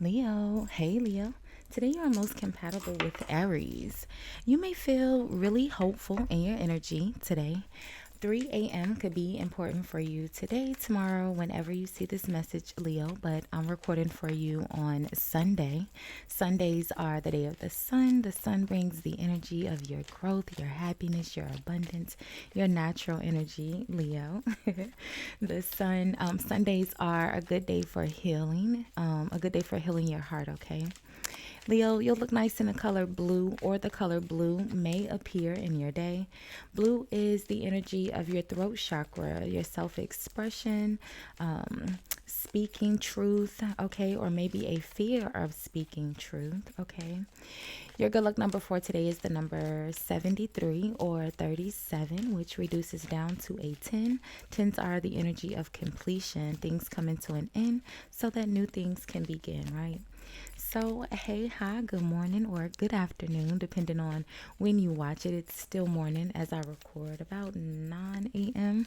Leo, hey Leo. Today you are most compatible with Aries. You may feel really hopeful in your energy today. 3 a.m. could be important for you today, tomorrow, whenever you see this message, Leo. But I'm recording for you on Sunday. Sundays are the day of the sun. The sun brings the energy of your growth, your happiness, your abundance, your natural energy, Leo. Sundays are a good day for healing, a good day for healing your heart, okay? Leo, you'll look nice in the color blue, or the color blue may appear in your day. Blue is the energy of your throat chakra, your self expression, speaking truth, okay, or maybe a fear of speaking truth, okay. Your good luck number for today is the number 73 or 37, which reduces down to a 10. Tens are the energy of completion. Things come into an end so that new things can begin, right? So, hey, hi, good morning or good afternoon, depending on when you watch it. It's still morning as I record, about 9 a.m.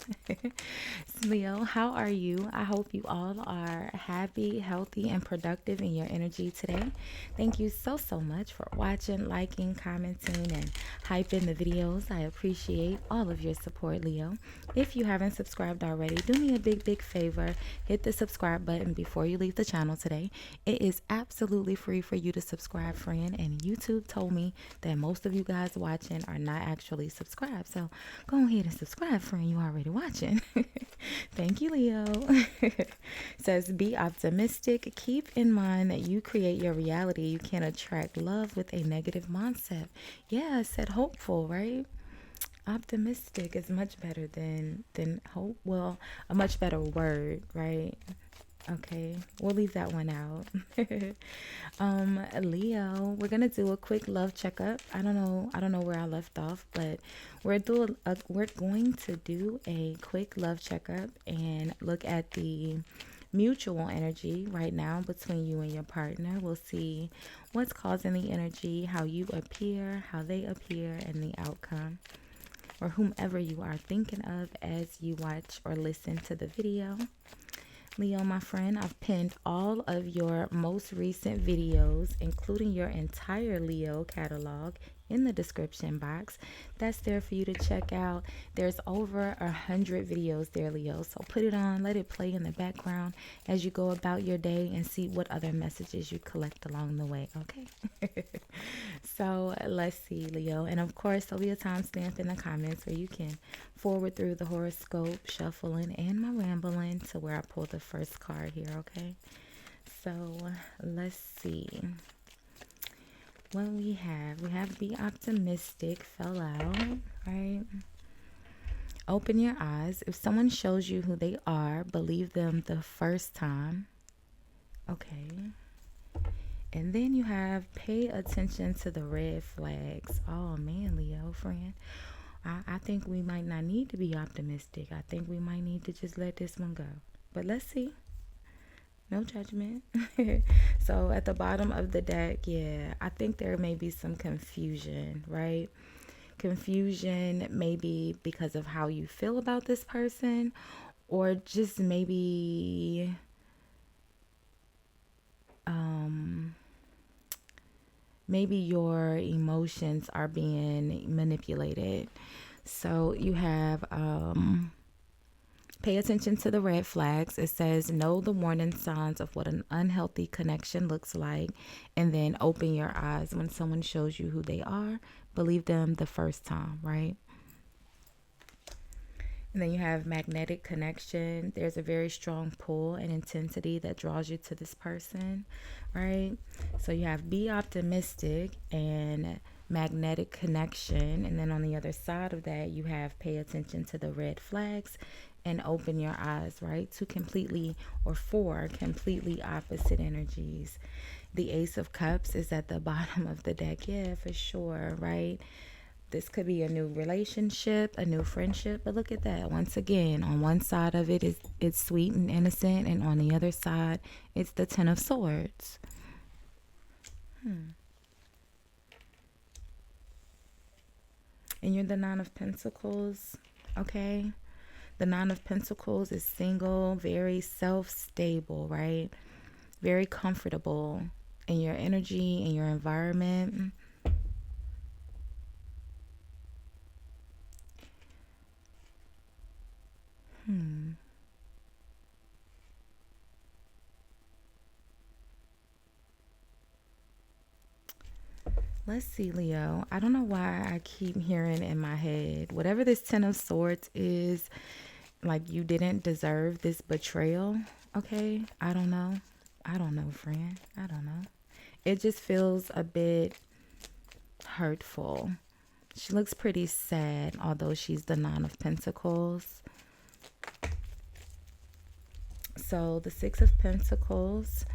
Leo, how are you? I hope you all are happy, healthy, and productive in your energy today. Thank you so much for watching, liking, commenting, and hyping the videos. I appreciate all of your support, Leo. If you haven't subscribed already, do me a big favor. Hit the subscribe button before you leave the channel today. It is absolutely free for you to subscribe, friend. And YouTube told me that most of you guys watching are not actually subscribed. So go ahead and subscribe, friend. You already watching. Thank you, Leo. Says be optimistic. Keep in mind that you create your reality. You can't attract love with a negative mindset. Yeah, I said hopeful, right? Optimistic is much better than hope. Well, a much better word, right? Okay, we'll leave that one out. Leo, we're gonna do a quick love checkup. I don't know where I left off, but we're going to do a quick love checkup and look at the mutual energy right now between you and your partner. We'll see what's causing the energy, how you appear, how they appear, and the outcome, or whomever you are thinking of as you watch or listen to the video. Leo, my friend, I've pinned all of your most recent videos, including your entire Leo catalog, in the description box. That's there for you to check out. There's over 100 videos there, Leo. So put it on, let it play in the background as you go about your day and see what other messages you collect along the way, okay? So let's see, Leo. And of course, there'll be a timestamp in the comments where you can forward through the horoscope, shuffling, and my rambling to where I pull the first card here, okay? So let's see. What we have be optimistic, fell out, right? Open your eyes. If someone shows you who they are, believe them the first time. Okay. And then you have pay attention to the red flags. Oh man, Leo, friend. I think we might not need to be optimistic. I think we might need to just let this one go. But let's see. No judgment. So at the bottom of the deck, yeah, I think there may be some confusion, right? Confusion maybe because of how you feel about this person, or just maybe your emotions are being manipulated. So you have pay attention to the red flags. It says know the warning signs of what an unhealthy connection looks like, and then open your eyes when someone shows you who they are. Believe them the first time, right? And then you have magnetic connection. There's a very strong pull and intensity that draws you to this person, right? So you have be optimistic and magnetic connection. And then on the other side of that, you have pay attention to the red flags and open your eyes, right? Four completely opposite energies. The Ace of Cups is at the bottom of the deck. Yeah, for sure, right? This could be a new relationship, a new friendship, but look at that. Once again, on one side of it is it's sweet and innocent, and on the other side, it's the Ten of Swords. And you're the Nine of Pentacles, okay? The Nine of Pentacles is single, very self-stable, right? very comfortable in your energy, in your environment. Hmm. Let's see, Leo. I don't know why I keep hearing in my head, whatever this Ten of Swords is, like you didn't deserve this betrayal. Okay. I don't know. I don't know, friend. I don't know. It just feels a bit hurtful. She looks pretty sad, although she's the Nine of Pentacles. So the Six of Pentacles,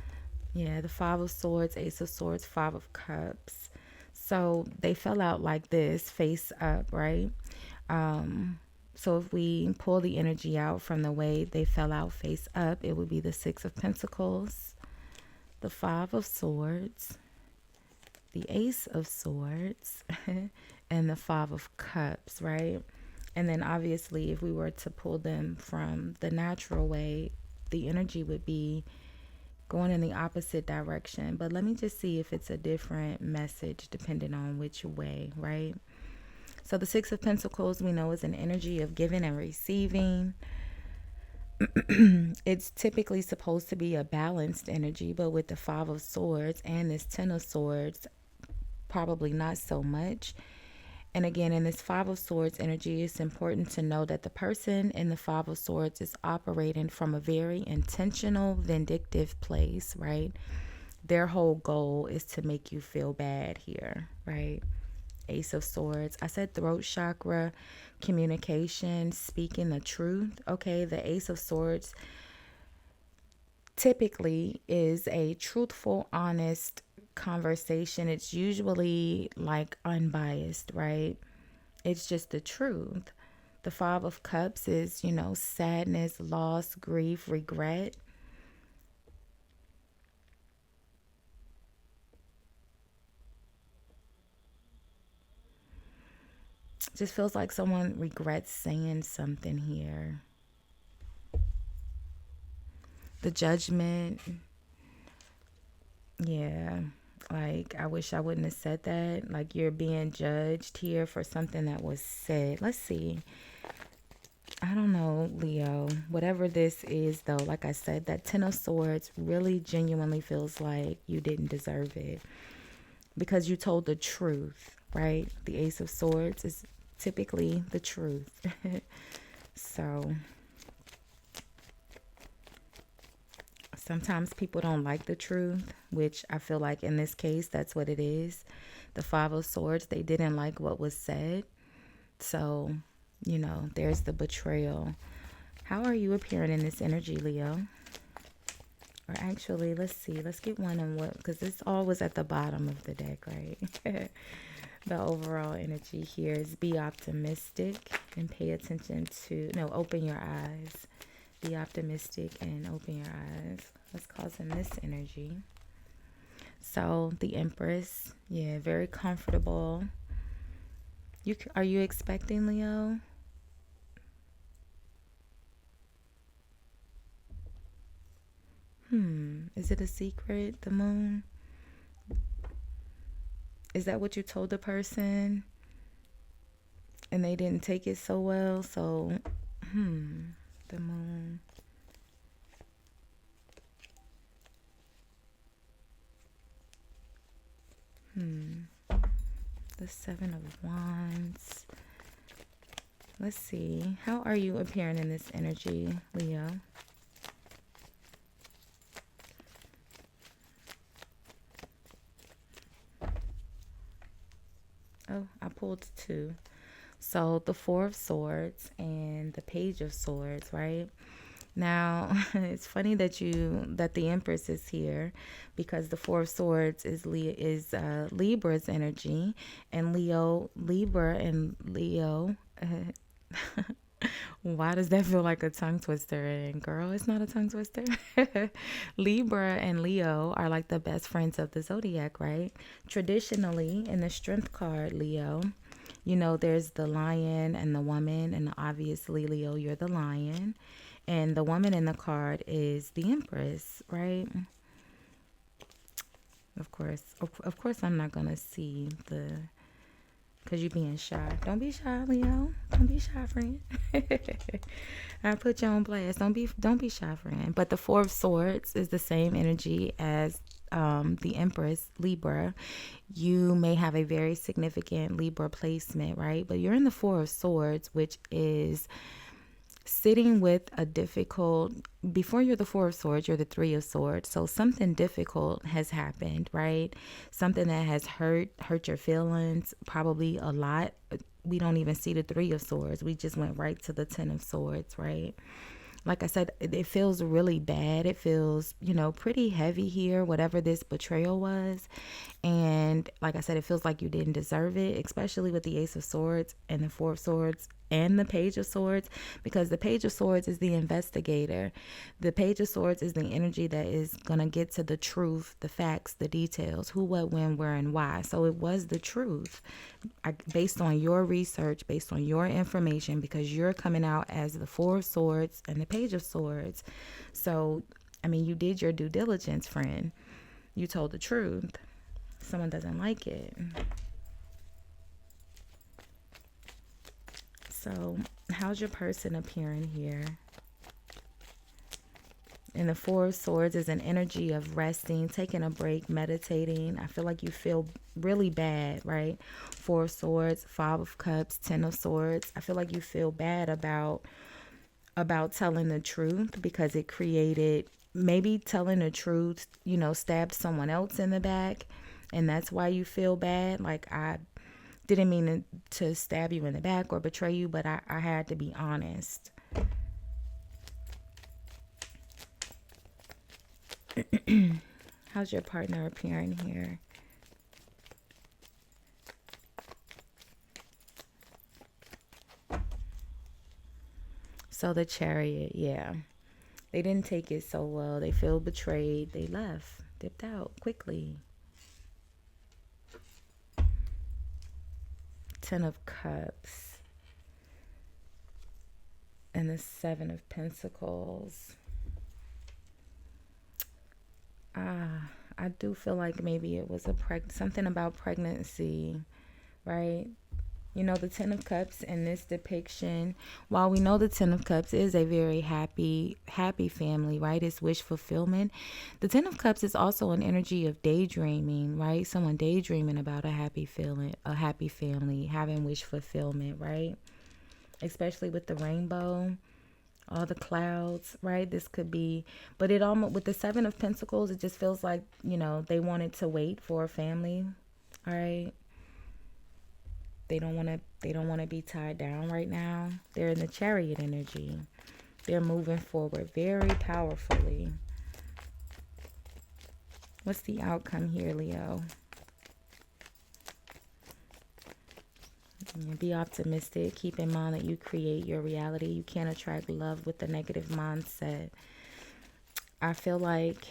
yeah, the Five of Swords, Ace of Swords, Five of Cups. So they fell out like this, face up, right? So if we pull the energy out from the way they fell out face up, it would be the Six of Pentacles, the Five of Swords, the Ace of Swords, and the Five of Cups, right? And then obviously, if we were to pull them from the natural way, the energy would be going in the opposite direction. But let me just see if it's a different message depending on which way, right? So the Six of Pentacles we know is an energy of giving and receiving. It's typically supposed to be a balanced energy, but with the Five of Swords and this Ten of Swords, probably not so much. And again, in this Five of Swords energy, it's important to know that the person in the Five of Swords is operating from a very intentional, vindictive place, right? Their whole goal is to make you feel bad here, right? Ace of Swords. I said throat chakra, communication, speaking the truth. Okay, the Ace of Swords typically is a truthful, honest conversation. It's usually like unbiased, right? It's just the truth. The Five of Cups is, sadness, loss, grief, regret. Just feels like someone regrets saying something here. The Judgment. Yeah. Like, I wish I wouldn't have said that. Like, you're being judged here for something that was said. Let's see. I don't know, Leo. Whatever this is, though, like I said, that Ten of Swords really genuinely feels like you didn't deserve it because you told the truth, right? The Ace of Swords is typically the truth. So sometimes people don't like the truth, which I feel like in this case, that's what it is. The Five of Swords, they didn't like what was said. So, there's the betrayal. How are you appearing in this energy, Leo? Or actually, let's see. Let's get one on what, because this all was at the bottom of the deck, right? The overall energy here is be optimistic and pay attention to, no, open your eyes. Be optimistic and open your eyes. What's causing this energy? So the Empress, yeah, very comfortable. Are you expecting, Leo? Is it a secret, the Moon? Is that what you told the person and they didn't take it so well? So, the Moon. The Seven of Wands. Let's see. How are you appearing in this energy, Leo? Oh, I pulled two. So the Four of Swords and the Page of Swords, right? Now, it's funny that the Empress is here because the Four of Swords is Libra's energy, and Libra and Leo. Why does that feel like a tongue twister? And girl, it's not a tongue twister. Libra and Leo are like the best friends of the zodiac, right? Traditionally, in the Strength card, Leo, there's the lion and the woman, and obviously, Leo, you're the lion. And the woman in the card is the Empress, right? Of course, I'm not gonna see the because you being shy. Don't be shy, Leo. Don't be shy, friend. I put you on blast. Don't be shy, friend. But the Four of Swords is the same energy as the Empress Libra. You may have a very significant Libra placement, right? But you're in the Four of Swords, which is sitting with a difficult, before you're the Four of Swords, you're the Three of Swords. So something difficult has happened, right? Something that has hurt your feelings probably a lot. We don't even see the Three of Swords. We just went right to the Ten of Swords, right? Like I said, it feels really bad. It feels, pretty heavy here, whatever this betrayal was. And like I said, it feels like you didn't deserve it, especially with the Ace of Swords and the Four of Swords and the Page of Swords, because the Page of Swords is the investigator. The Page of Swords is the energy that is going to get to the truth, the facts, the details, who, what, when, where, and why. So it was the truth based on your research, based on your information, because you're coming out as the Four of Swords and the Page of Swords. So, you did your due diligence, friend. You told the truth. Someone doesn't like it. So, how's your person appearing here? And the Four of Swords is an energy of resting, taking a break, meditating. I feel like you feel really bad, right? Four of Swords, Five of Cups, Ten of Swords. I feel like you feel bad about telling the truth because it created, maybe telling the truth, stabbed someone else in the back. And that's why you feel bad. Like, I didn't mean to stab you in the back or betray you, but I had to be honest. How's your partner appearing here? So the Chariot, yeah. They didn't take it so well. They feel betrayed. They left, dipped out quickly. Ten of Cups. And the Seven of Pentacles. I do feel like maybe it was something about pregnancy, right? The Ten of Cups in this depiction, while we know the Ten of Cups is a very happy family, right? It's wish fulfillment. The Ten of Cups is also an energy of daydreaming, right? Someone daydreaming about a happy feeling, a happy family, having wish fulfillment, right? Especially with the rainbow, all the clouds, right? This could be, but it almost, with the Seven of Pentacles, it just feels like, they wanted to wait for a family, all right? They don't want to be tied down right now. They're in the Chariot energy. They're moving forward very powerfully. What's the outcome here, Leo? Be optimistic. Keep in mind that you create your reality. You can't attract love with the negative mindset. I feel like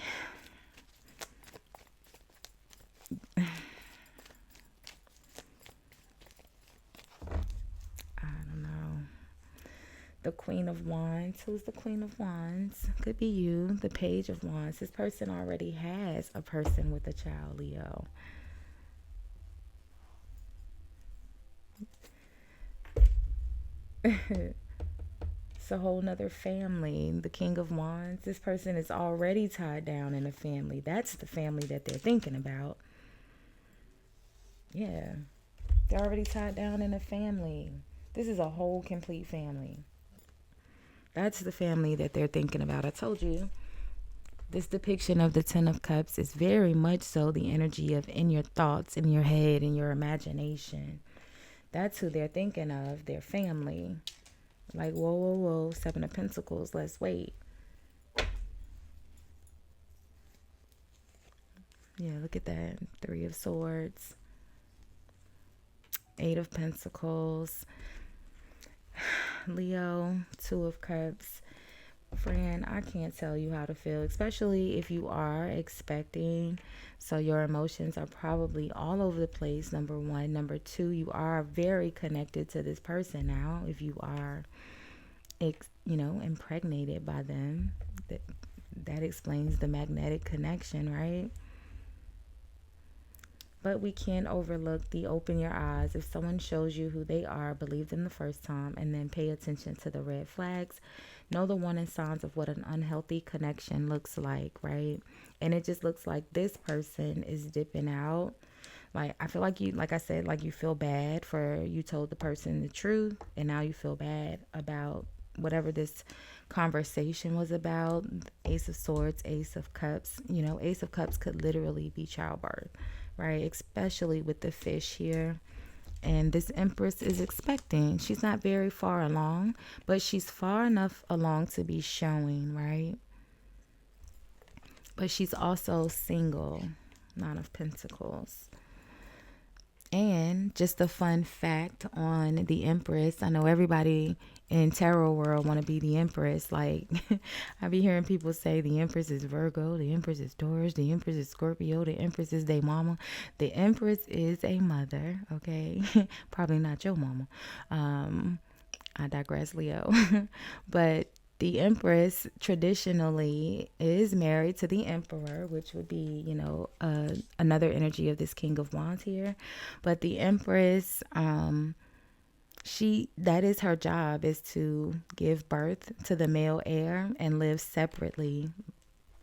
the Queen of Wands. Who's the Queen of Wands? Could be you. The Page of Wands. This person already has a person with a child, Leo. It's a whole nother family. The King of Wands. This person is already tied down in a family. That's the family that they're thinking about. Yeah. They're already tied down in a family. This is a whole complete family. That's the family that they're thinking about. I told you. This depiction of the Ten of Cups is very much so the energy of in your thoughts, in your head, in your imagination. That's who they're thinking of, their family. Like, whoa, whoa, whoa, Seven of Pentacles, let's wait. Yeah, look at that. Three of Swords. Eight of Pentacles. Leo, Two of Cups. Friend, I can't tell you how to feel, especially if you are expecting. So your emotions are probably all over the place, number one. Number two, you are very connected to this person now. If you are, impregnated by them, that explains the magnetic connection, right? But we can't overlook the open your eyes. If someone shows you who they are, believe them the first time, and then pay attention to the red flags. Know the warning signs of what an unhealthy connection looks like, right? And it just looks like this person is dipping out. Like, I feel like you, like I said, like you feel bad for you told the person the truth, and now you feel bad about whatever this conversation was about. Ace of Swords, Ace of Cups. You know, Ace of Cups could literally be childbirth, right? Especially with the fish here. And this Empress is expecting. She's not very far along, but she's far enough along to be showing, right? But she's also single. Nine of Pentacles. And just a fun fact on the Empress. I know everybody in tarot world want to be the Empress. Like, I be hearing people say the Empress is Virgo, the Empress is Taurus, the Empress is Scorpio, the Empress is their mama. The Empress is a mother, okay? Probably not your mama. I digress, Leo. But the Empress traditionally is married to the Emperor, which would be, you know, another energy of this King of Wands here. But the Empress, that is her job, is to give birth to the male heir and live separately.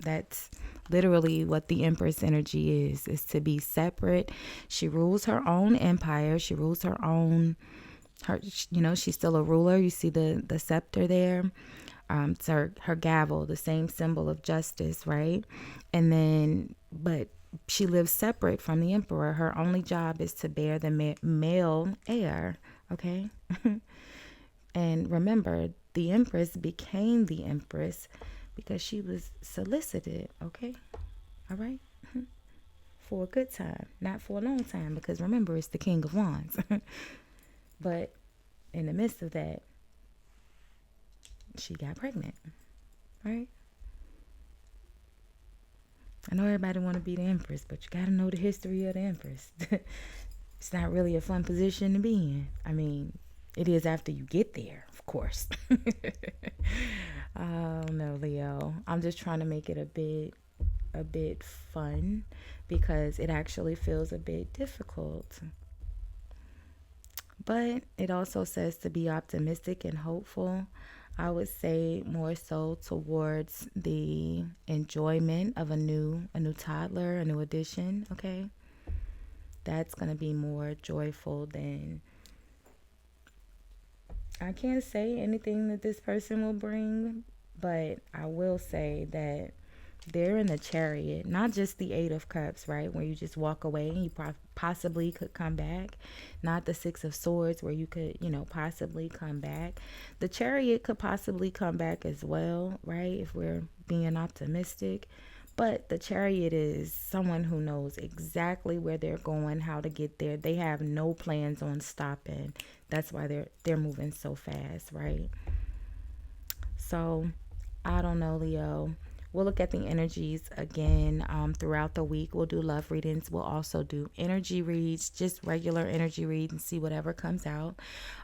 That's literally what the Empress energy is to be separate. She rules her own empire. She rules her own, you know, she's still a ruler. You see the scepter there. It's her gavel, the same symbol of justice, right? And then, but she lives separate from the emperor. Her only job is to bear the male heir, okay? And remember, the Empress became the Empress because she was solicited, okay? All right? For a good time, not for a long time, because remember, it's the King of Wands. But in the midst of that, she got pregnant, right? I know everybody want to be the Empress, but you got to know the history of the Empress. It's not really a fun position to be in. I mean, it is after you get there, of course. Oh no, Leo. I'm just trying to make it a bit fun because it actually feels a bit difficult. But it also says to be optimistic and hopeful. I would say more so towards the enjoyment of a new toddler, a new addition, okay? That's going to be more joyful than, I can't say anything that this person will bring, but I will say that they're in the Chariot, not just the Eight of Cups, right? Where you just walk away and you possibly could come back. Not the Six of Swords where you could, you know, possibly come back. The Chariot could possibly come back as well, right? If we're being optimistic. But the Chariot is someone who knows exactly where they're going, how to get there. They have no plans on stopping. That's why they're moving so fast, right? So, I don't know, Leo. We'll look at the energies again throughout the week. We'll do love readings. We'll also do energy reads, just regular energy reads, and see whatever comes out.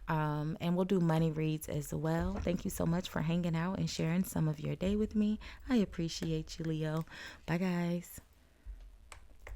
And we'll do money reads as well. Thank you so much for hanging out and sharing some of your day with me. I appreciate you, Leo. Bye, guys.